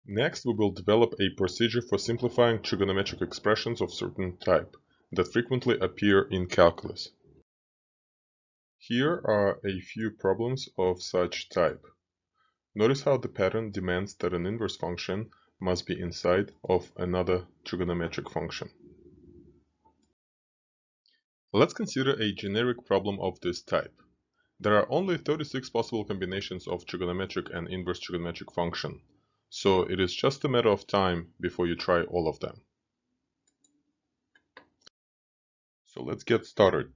Next, we will develop a procedure for simplifying trigonometric expressions of certain type that frequently appear in calculus. Here are a few problems of such type. Notice how the pattern demands that an inverse function must be inside of another trigonometric function. Let's consider a generic problem of this type. There are only 36 possible combinations of trigonometric and inverse trigonometric function, so it is just a matter of time before you try all of them. So let's get started.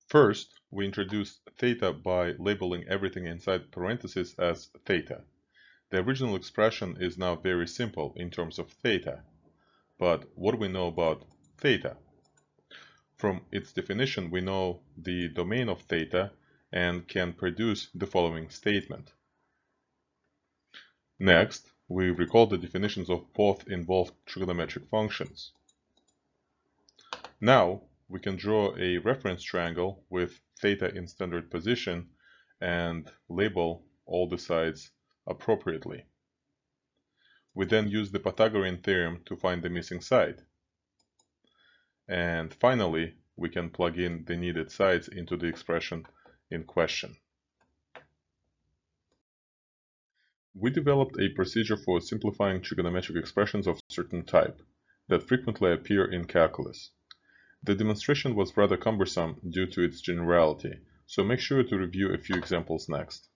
First, we introduce theta by labeling everything inside parentheses as theta. The original expression is now very simple in terms of theta. But what do we know about theta? From its definition, we know the domain of theta and can produce the following statement. Next, we recall the definitions of both involved trigonometric functions. Now, we can draw a reference triangle with theta in standard position and label all the sides appropriately. We then use the Pythagorean theorem to find the missing side. And finally, we can plug in the needed sides into the expression in question. We developed a procedure for simplifying trigonometric expressions of certain type that frequently appear in calculus. The demonstration was rather cumbersome due to its generality, so make sure to review a few examples next.